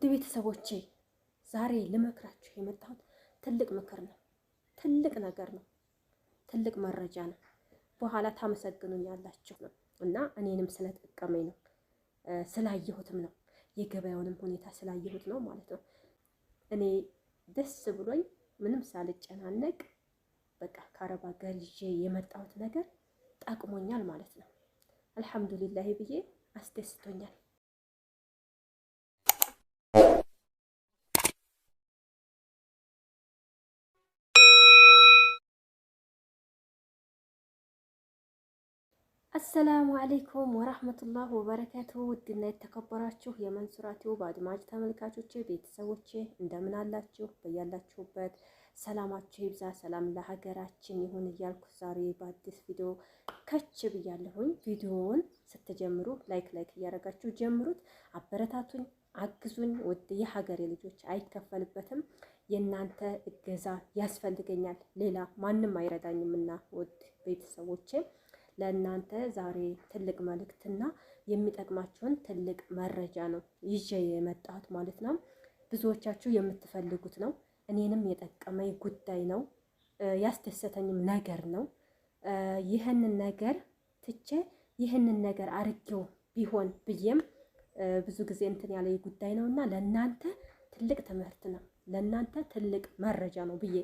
ውድ ቤተሰቦቼ ዛሬ ልመክራችሁ የመጣሁት ትልቅ ምክር ነው። ትልቅ ነገር ነው። ትልቅ መረጃ ነው። በኋላ ታመሰግኑኛላችሁ ነው እና እኔንም ስለጠቀመኝ ነው፣ ስላየሁትም ነው፣ የገበያውንም ሁኔታ ስላየሁት ነው ማለት ነው። እኔ ደስ ብሎኝ ምንም ሳልጨናነቅ በቃ ከአረብ ሀገር ይዤ የመጣሁት ነገር ጠቅሞኛል ማለት ነው። አልሐምዱሊላህ ብዬ አስደስቶኛል። አሰላሙ አለይኩም ወራህመቱላህ ወበረካቱ። ውድና የተከበራችሁ የመንሱራ ቲዩብ አድማጭ ተመልካቾቼ ቤተሰቦቼ እንደምን አላችሁ? በያላችሁበት ሰላማችሁ ይብዛ። ሰላም ለሀገራችን ይሁን እያልኩ ዛሬ በአዲስ ቪዲዮ ከች ብያለሁኝ። ቪዲዮውን ስትጀምሩ ላይክ እያደረጋችሁ ጀምሩት። አበረታቱኝ፣ አግዙኝ። ውድ የሀገሬ ልጆች አይከፈልበትም። የእናንተ እገዛ ያስፈልገኛል። ሌላ ማንም አይረዳኝምና ውድ ቤተሰቦቼ ለእናንተ ዛሬ ትልቅ መልእክትና የሚጠቅማችሁን ትልቅ መረጃ ነው ይዤ የመጣሁት ማለት ነው። ብዙዎቻችሁ የምትፈልጉት ነው። እኔንም የጠቀመኝ ጉዳይ ነው፣ ያስደሰተኝም ነገር ነው። ይህንን ነገር ትቼ ይህንን ነገር አርጌው ቢሆን ብዬም ብዙ ጊዜ እንትን ያለ ጉዳይ ነው እና ለእናንተ ትልቅ ትምህርት ነው፣ ለእናንተ ትልቅ መረጃ ነው ብዬ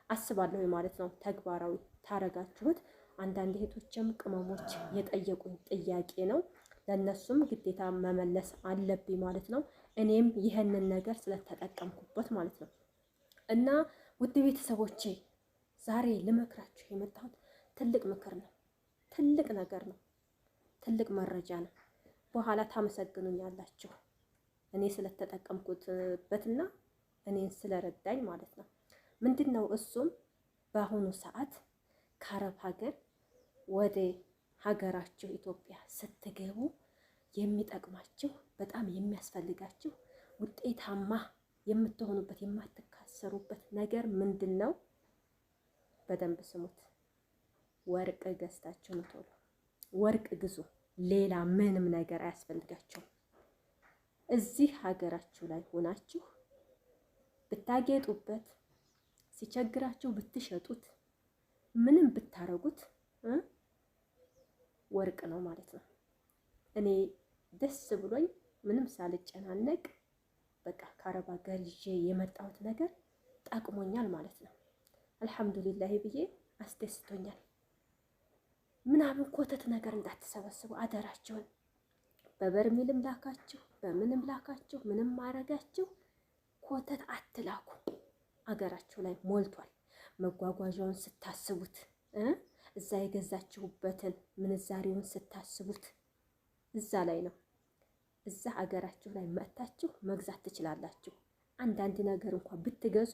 አስባለሁ ማለት ነው። ተግባራዊ ታረጋችሁት አንዳንድ እህቶችም ቅመሞች የጠየቁኝ ጥያቄ ነው። ለነሱም ግዴታ መመለስ አለብኝ ማለት ነው። እኔም ይህንን ነገር ስለተጠቀምኩበት ማለት ነው። እና ውድ ቤተሰቦቼ ዛሬ ልመክራችሁ የመጣሁት ትልቅ ምክር ነው፣ ትልቅ ነገር ነው፣ ትልቅ መረጃ ነው። በኋላ ታመሰግኑኛላችሁ እኔ ስለተጠቀምኩበትና እኔን ስለረዳኝ ማለት ነው። ምንድን ነው እሱም በአሁኑ ሰዓት ከአረብ ሀገር ወደ ሀገራችሁ ኢትዮጵያ ስትገቡ የሚጠቅማችሁ በጣም የሚያስፈልጋችሁ ውጤታማ የምትሆኑበት የማትካሰሩበት ነገር ምንድን ነው? በደንብ ስሙት። ወርቅ ገዝታችሁ ነው። ቶሎ ወርቅ ግዙ። ሌላ ምንም ነገር አያስፈልጋችሁም። እዚህ ሀገራችሁ ላይ ሆናችሁ ብታጌጡበት፣ ሲቸግራችሁ ብትሸጡት፣ ምንም ብታረጉት ወርቅ ነው ማለት ነው። እኔ ደስ ብሎኝ ምንም ሳልጨናነቅ በቃ ከአረብ ሀገር ይዤ የመጣሁት ነገር ጠቅሞኛል ማለት ነው። አልሐምዱሊላህ ብዬ አስደስቶኛል። ምናምን ኮተት ነገር እንዳትሰበስቡ አደራችሁን። በበርሚልም ላካችሁ በምንም ላካችሁ ምንም ማረጋችሁ ኮተት አትላኩ። አገራችሁ ላይ ሞልቷል። መጓጓዣውን ስታስቡት እዛ የገዛችሁበትን ምንዛሬውን ስታስቡት እዛ ላይ ነው። እዛ ሀገራችሁ ላይ መጥታችሁ መግዛት ትችላላችሁ። አንዳንድ ነገር እንኳን ብትገዙ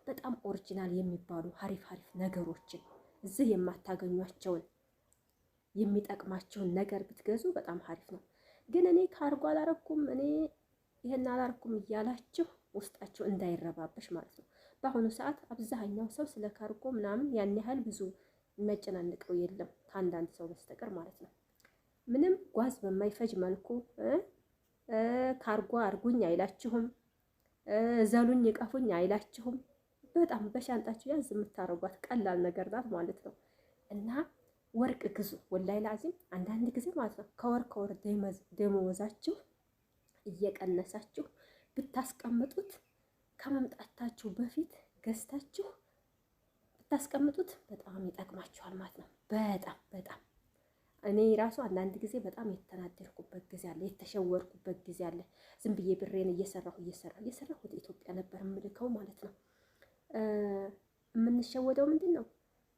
በጣም ኦሪጂናል የሚባሉ ሀሪፍ ነገሮችን እዚህ የማታገኟቸውን የሚጠቅማቸውን ነገር ብትገዙ በጣም ሀሪፍ ነው። ግን እኔ ካርጎ አላረኩም እኔ ይሄን አላረኩም እያላችሁ ውስጣችሁ እንዳይረባበሽ ማለት ነው። በአሁኑ ሰዓት አብዛኛው ሰው ስለ ካርጎ ምናምን ያን ያህል ብዙ የሚያጨናንቀው የለም ከአንዳንድ ሰው በስተቀር ማለት ነው። ምንም ጓዝ በማይፈጅ መልኩ ካርጎ አርጉኝ አይላችሁም፣ ዘሉኝ እቀፉኝ አይላችሁም። በጣም በሻንጣችሁ ያዝ የምታረጓት ቀላል ነገር ናት ማለት ነው። እና ወርቅ ግዙ። ወላይ ላዚም አንዳንድ ጊዜ ማለት ነው ከወር ደመወዛችሁ እየቀነሳችሁ ብታስቀምጡት ከመምጣታችሁ በፊት ገዝታችሁ ብታስቀምጡት በጣም ይጠቅማችኋል ማለት ነው። በጣም እኔ ራሱ አንዳንድ ጊዜ በጣም የተናደድኩበት ጊዜ አለ፣ የተሸወርኩበት ጊዜ አለ። ዝም ብዬ ብሬን እየሰራሁ ወደ ኢትዮጵያ ነበር የምልከው ማለት ነው። የምንሸወደው ምንድን ነው?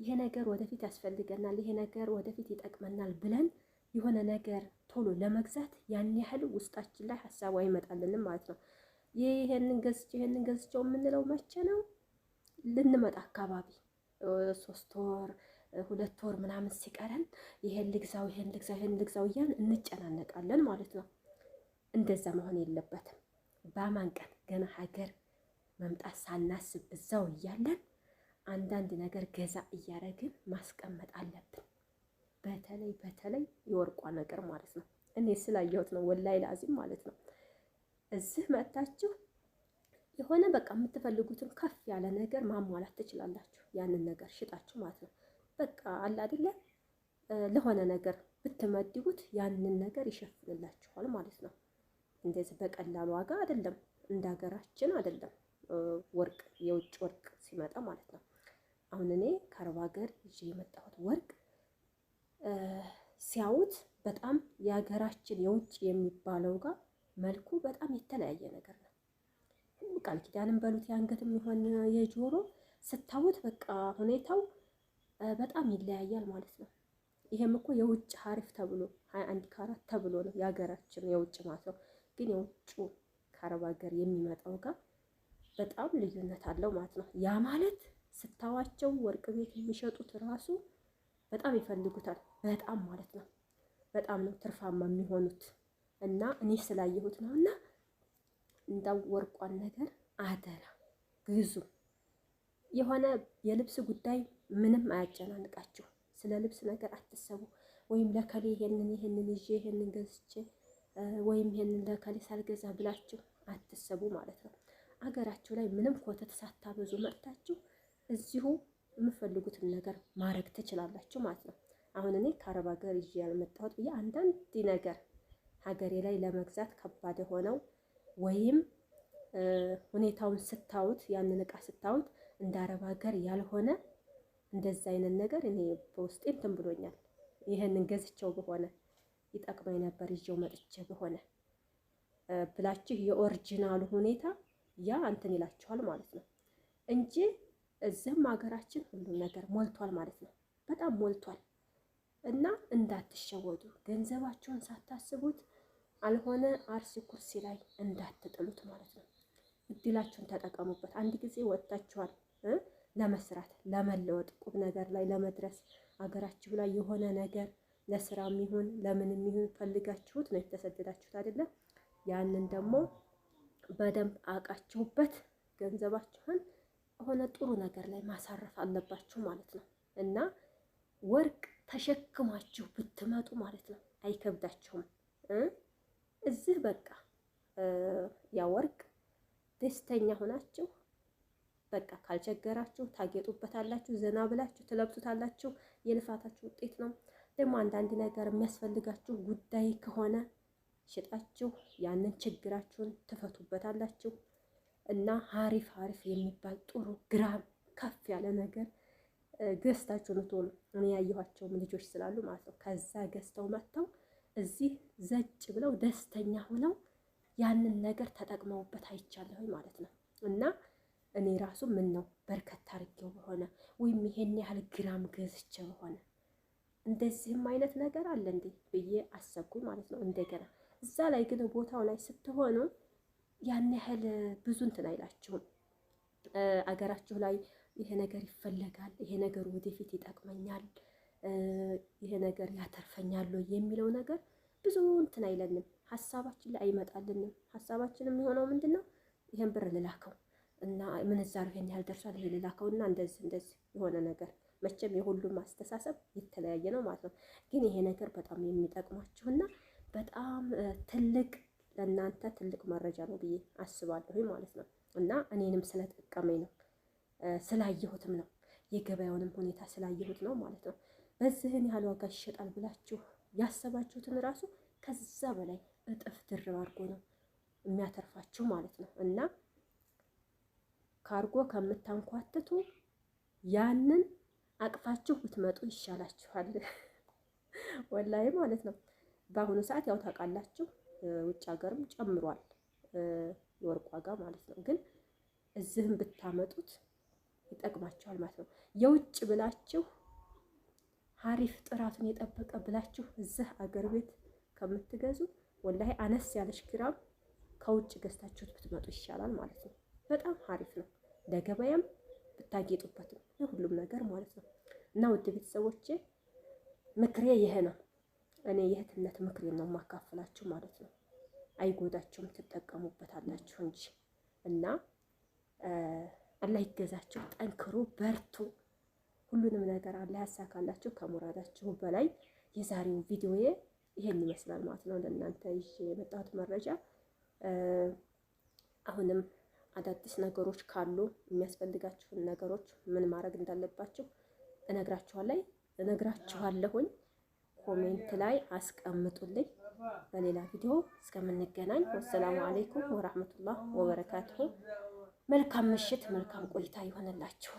ይሄ ነገር ወደፊት ያስፈልገናል፣ ይሄ ነገር ወደፊት ይጠቅመናል ብለን የሆነ ነገር ቶሎ ለመግዛት ያን ያህል ውስጣችን ላይ ሀሳቡ አይመጣልንም ማለት ነው። ይሄንን ገዝቼው የምንለው መቼ ነው? ልንመጣ አካባቢ 3 ወር 2 ወር ምናምን ሲቀረን ይሄን ልግዛው እያልን እንጨናነቃለን ማለት ነው። እንደዛ መሆን የለበትም። በአማን ቀን ገና ሀገር መምጣት ሳናስብ እዛው እያለን አንዳንድ ነገር ገዛ እያደረግን ማስቀመጥ አለብን። በተለይ የወርቋ ነገር ማለት ነው። እኔ ስላየሁት ነው ወላይ ላዚም ማለት ነው። እዚህ መጥታችሁ የሆነ በቃ የምትፈልጉትን ከፍ ያለ ነገር ማሟላት ትችላላችሁ። ያንን ነገር ሽጣችሁ ማለት ነው። በቃ አለ አይደለ ለሆነ ነገር ብትመድቡት ያንን ነገር ይሸፍንላችኋል ማለት ነው። እንደዚህ በቀላል ዋጋ አይደለም፣ እንደ ሀገራችን አይደለም። ወርቅ የውጭ ወርቅ ሲመጣ ማለት ነው። አሁን እኔ ከአረብ ሀገር ይዤ የመጣሁት ወርቅ ሲያዩት በጣም የሀገራችን የውጭ የሚባለው ጋር መልኩ በጣም የተለያየ ነገር ነው። ቃል ኪዳንም በሉት የአንገትም ይሆን የጆሮ ስታዩት በቃ ሁኔታው በጣም ይለያያል ማለት ነው። ይሄም እኮ የውጭ ሀሪፍ ተብሎ 21 ካራት ተብሎ ነው የሀገራችን የውጭ ማለት ነው። ግን የውጭ ከአረብ ሀገር የሚመጣው ጋር በጣም ልዩነት አለው ማለት ነው። ያ ማለት ስታዋቸው ወርቅ ቤት የሚሸጡት ራሱ በጣም ይፈልጉታል። በጣም ማለት ነው። በጣም ነው ትርፋማ የሚሆኑት እና እኔ ስላየሁት ነው። እና እንዳው ወርቋን ነገር አደራ ግዙ። የሆነ የልብስ ጉዳይ ምንም አያጨናንቃችሁ። ስለ ልብስ ነገር አትሰቡ። ወይም ለከሌ ይሄንን ይዤ ይሄንን ገዝቼ ወይም ይሄንን ለከሌ ሳልገዛ ብላችሁ አትሰቡ ማለት ነው። አገራችሁ ላይ ምንም ኮተት ሳታበዙ መጥታችሁ እዚሁ የምፈልጉትን ነገር ማድረግ ትችላላችሁ ማለት ነው። አሁን እኔ ከአረብ ሀገር ይዤ ያልመጣሁት ብዬ አንዳንድ ነገር ሀገሬ ላይ ለመግዛት ከባድ የሆነው ወይም ሁኔታውን ስታዩት ያንን እቃ ስታዩት እንደ አረብ ሀገር ያልሆነ እንደዛ አይነት ነገር እኔ በውስጤ እንትን ብሎኛል። ይሄንን ገዝቼው በሆነ ይጠቅመኝ ነበር ይዤው መጥቼ በሆነ ብላችሁ የኦሪጂናሉ ሁኔታ ያ እንትን ይላችኋል ማለት ነው እንጂ እዚህም ሀገራችን ሁሉም ነገር ሞልቷል ማለት ነው። በጣም ሞልቷል እና እንዳትሸወዱ። ገንዘባችሁን ሳታስቡት አልሆነ አርሲ ኩርሲ ላይ እንዳትጥሉት ማለት ነው። እድላችሁን ተጠቀሙበት። አንድ ጊዜ ወጥታችኋል ለመስራት ለመለወጥ፣ ቁም ነገር ላይ ለመድረስ አገራችሁ ላይ የሆነ ነገር ለስራም ይሁን ለምንም ይሁን ፈልጋችሁት ነው የተሰደዳችሁት አይደለም። ያንን ደግሞ በደንብ አውቃችሁበት ገንዘባችሁን የሆነ ጥሩ ነገር ላይ ማሳረፍ አለባችሁ ማለት ነው። እና ወርቅ ተሸክማችሁ ብትመጡ ማለት ነው አይከብዳችሁም። እዚህ በቃ ያ ወርቅ ደስተኛ ሆናችሁ በቃ ካልቸገራችሁ ታጌጡበታላችሁ፣ ዘና ብላችሁ ትለብሱታላችሁ። የልፋታችሁ ውጤት ነው። ደግሞ አንዳንድ ነገር የሚያስፈልጋችሁ ጉዳይ ከሆነ ሽጣችሁ ያንን ችግራችሁን ትፈቱበታላችሁ። እና ሀሪፍ የሚባል ጥሩ ግራም ከፍ ያለ ነገር ገዝታችሁ ነው ቶሎ እኔ ያየኋቸውም ልጆች ስላሉ ማለት ነው። ከዛ ገዝተው መጥተው እዚህ ዘጭ ብለው ደስተኛ ሆነው ያንን ነገር ተጠቅመውበት አይቻለሁ ማለት ነው። እና እኔ ራሱ ምን ነው በርከት አድርጌው በሆነ ወይም ይሄን ያህል ግራም ገዝቼ በሆነ እንደዚህም አይነት ነገር አለ እንዴ ብዬ አሰብኩኝ ማለት ነው። እንደገና እዛ ላይ ግን ቦታው ላይ ስትሆኑ ያን ያህል ብዙ እንትን አይላችሁም። አገራችሁ ላይ ይሄ ነገር ይፈለጋል፣ ይሄ ነገር ወደፊት ይጠቅመኛል፣ ይሄ ነገር ያተርፈኛል የሚለው ነገር ብዙ እንትን አይለንም፣ ሀሳባችን ላይ አይመጣልንም። ሀሳባችን የሚሆነው ምንድነው? ይሄን ብር ልላከው እና ምንዛሬው ይሄን ያህል ደርሷል፣ ይሄ ልላከው እና እንደዚህ የሆነ ነገር። መቼም የሁሉም አስተሳሰብ የተለያየ ነው ማለት ነው። ግን ይሄ ነገር በጣም የሚጠቅማችሁና በጣም ትልቅ ለእናንተ ትልቅ መረጃ ነው ብዬ አስባለሁ ማለት ነው። እና እኔንም ስለጠቀመኝ ነው ስላየሁትም ነው የገበያውንም ሁኔታ ስላየሁት ነው ማለት ነው። በዚህን ያህል ዋጋ ይሸጣል ብላችሁ ያሰባችሁትን ራሱ ከዛ በላይ እጥፍ ድርብ አድርጎ ነው የሚያተርፋችሁ ማለት ነው። እና ካርጎ ከምታንኳትቱ ያንን አቅፋችሁ ብትመጡ ይሻላችኋል ወላሂ ማለት ነው። በአሁኑ ሰዓት ያው ታውቃላችሁ ውጭ ሀገርም ጨምሯል የወርቅ ዋጋ ማለት ነው። ግን እዚህም ብታመጡት ይጠቅማችኋል ማለት ነው። የውጭ ብላችሁ ሀሪፍ ጥራቱን የጠበቀ ብላችሁ እዚህ አገር ቤት ከምትገዙ ወላሂ አነስ ያለሽ ግራም ከውጭ ገዝታችሁት ብትመጡ ይሻላል ማለት ነው። በጣም ሀሪፍ ነው። ለገበያም ብታጌጡበትም ለሁሉም ነገር ማለት ነው። እና ውድ ቤተሰቦቼ ምክሬ ይሄ ነው። እኔ የእህትነት ምክሬን ነው የማካፍላችሁ ማለት ነው። አይጎዳችሁም፣ ትጠቀሙበታላችሁ እንጂ። እና አላህ ይገዛችሁ፣ ጠንክሩ፣ በርቱ። ሁሉንም ነገር አላህ ያሳካላችሁ ከሙራዳችሁ በላይ። የዛሬው ቪዲዮዬ ይሄን ይመስላል ማለት ነው። ለእናንተ ይዤ የመጣሁት መረጃ አሁንም አዳዲስ ነገሮች ካሉ የሚያስፈልጋችሁን ነገሮች ምን ማድረግ እንዳለባችሁ እነግራችኋለሁኝ። ኮሜንት ላይ አስቀምጡልኝ። በሌላ ቪዲዮ እስከምንገናኝ ወሰላሙ አለይኩም ወራህመቱላህ ወበረካቱሁ። መልካም ምሽት፣ መልካም ቆይታ ይሆንላችሁ።